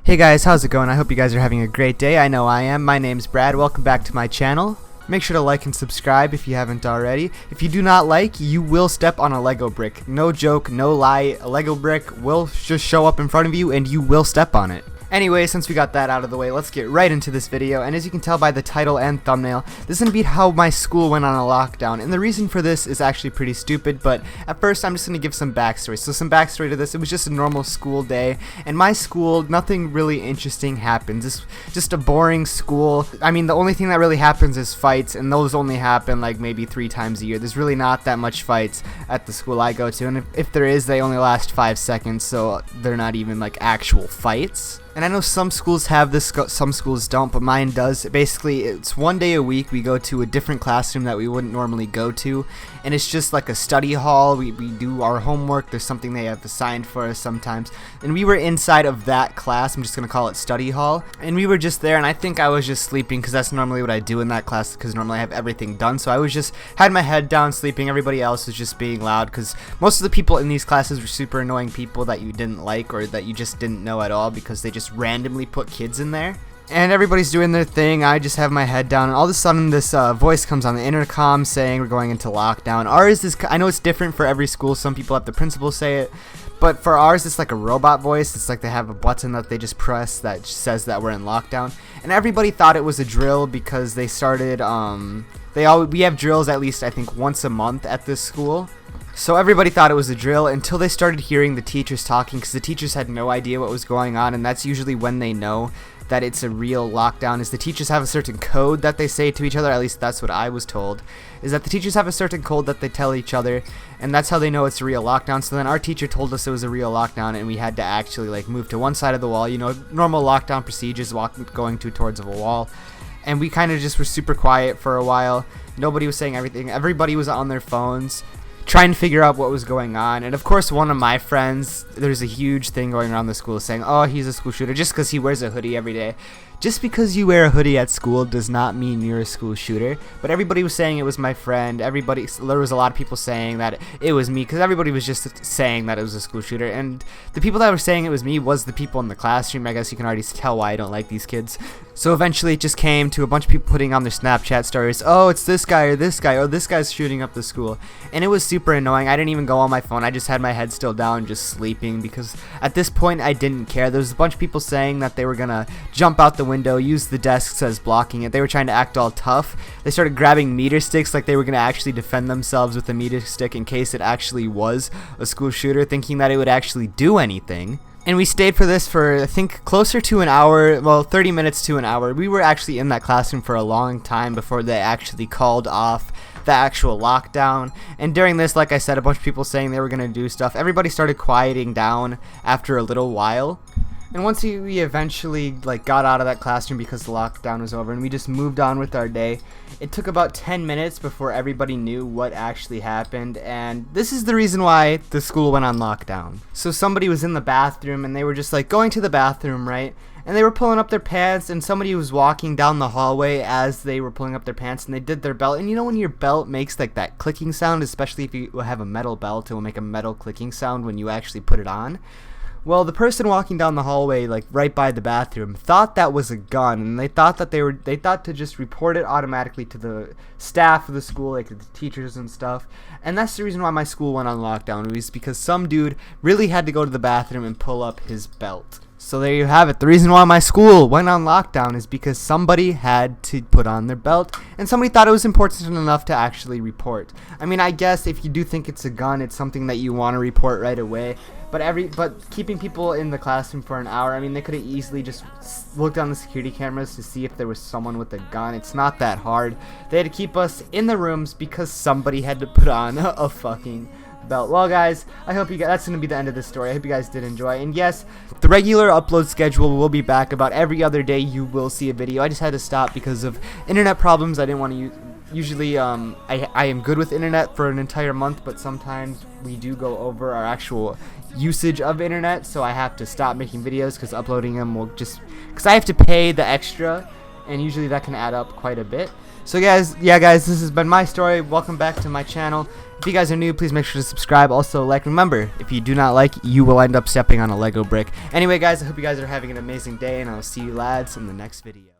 Hey guys, how's it going? I hope you guys are having a great day. I know I am. My name's Brad. Welcome back to my channel. Make sure to like and subscribe if you haven't already. If you do not like, you will step on a Lego brick. No joke, no lie. A Lego brick will just show up in front of you and you will step on it. Anyway, since we got that out of the way, let's get right into this video. And as you can tell by the title and thumbnail, this is going to be how my school went on a lockdown. And the reason for this is actually pretty stupid, but at first I'm just going to give some backstory. So some backstory to this: it was just a normal school day. And my school, nothing really interesting happens. It's just a boring school. I mean, the only thing that really happens is fights, and those only happen like maybe 3 times a year. There's really not that much fights at the school I go to. And if there is, they only last 5 seconds, so they're not even like actual fights. And I know some schools have this, some schools don't, but mine does. Basically, it's one day a week we go to a different classroom that we wouldn't normally go to, and it's just like a study hall. We do our homework. There's something they have assigned for us sometimes, and we were inside of that class. I'm just gonna call it study hall, and we were just there, and I think I was just sleeping because that's normally what I do in that class, because normally I have everything done. So I was just had my head down sleeping. Everybody else was just being loud because most of the people in these classes were super annoying people that you didn't like or that you just didn't know at all, because they just randomly put kids in there. And everybody's doing their thing. I just have my head down, and all of a sudden this voice comes on the intercom saying we're going into lockdown. Ours is, I know it's different for every school. Some people have the principal say it, but for ours it's like a robot voice. It's like they have a button that they just press that says that we're in lockdown. And everybody thought it was a drill because they started we have drills at least I think once a month at this school. So everybody thought it was a drill until they started hearing the teachers talking, because the teachers had no idea what was going on, and that's usually when they know that it's a real lockdown. Is the teachers have a certain code that they say to each other. At least that's what I was told, is that the teachers have a certain code that they tell each other, and that's how they know it's a real lockdown. So then our teacher told us it was a real lockdown, and we had to actually like move to one side of the wall, you know, normal lockdown procedures, going towards a wall. And we kind of just were super quiet for a while. Nobody was saying everything. Everybody was on their phones trying to figure out what was going on. And of course, one of my friends, there's a huge thing going around the school saying, oh, he's a school shooter just because he wears a hoodie every day. Just because you wear a hoodie at school does not mean you're a school shooter. But everybody was saying it was my friend. There was a lot of people saying that it was me, because everybody was just saying that it was a school shooter. And the people that were saying it was me was the people in the classroom. I guess you can already tell why I don't like these kids. So eventually it just came to a bunch of people putting on their Snapchat stories, oh, it's this guy or this guy, oh, this guy's shooting up the school. And it was super annoying. I didn't even go on my phone. I just had my head still down, just sleeping, because at this point I didn't care. There was a bunch of people saying that they were gonna jump out the window, use the desks as blocking it. They were trying to act all tough. They started grabbing meter sticks like they were gonna actually defend themselves with a meter stick in case it actually was a school shooter, thinking that it would actually do anything. And we stayed for this for, I think, closer to an hour, well, 30 minutes to an hour. We were actually in that classroom for a long time before they actually called off the actual lockdown. And during this, like I said, a bunch of people saying they were going to do stuff. Everybody started quieting down after a little while. And once we eventually got out of that classroom because the lockdown was over and we just moved on with our day, it took about 10 minutes before everybody knew what actually happened. And this is the reason why the school went on lockdown. So somebody was in the bathroom and they were just going to the bathroom, right? And they were pulling up their pants, and somebody was walking down the hallway as they were pulling up their pants, and they did their belt. And you know when your belt makes that clicking sound, especially if you have a metal belt, it will make a metal clicking sound when you actually put it on? Well, the person walking down the hallway, right by the bathroom, thought that was a gun, and they thought to just report it automatically to the staff of the school, like the teachers and stuff. And that's the reason why my school went on lockdown, was because some dude really had to go to the bathroom and pull up his belt. So there you have it. The reason why my school went on lockdown is because somebody had to put on their belt, and somebody thought it was important enough to actually report. I mean, I guess if you do think it's a gun, it's something that you want to report right away. But keeping people in the classroom for an hour, I mean, they could have easily just looked on the security cameras to see if there was someone with a gun. It's not that hard. They had to keep us in the rooms because somebody had to put on a fucking belt. Well, guys, I hope you guys, that's going to be the end of this story. I hope you guys did enjoy. And yes, the regular upload schedule will be back. About every other day you will see a video. I just had to stop because of internet problems. I didn't want to use. Usually I am good with internet for an entire month, but sometimes we do go over our actual usage of internet, so I have to stop making videos because uploading them will just, because I have to pay the extra and usually that can add up quite a bit. So guys, this has been my story. Welcome back to my channel. If you guys are new, please make sure to subscribe. Also like, remember, if you do not like, you will end up stepping on a Lego brick. Anyway guys, I hope you guys are having an amazing day, and I'll see you lads in the next video.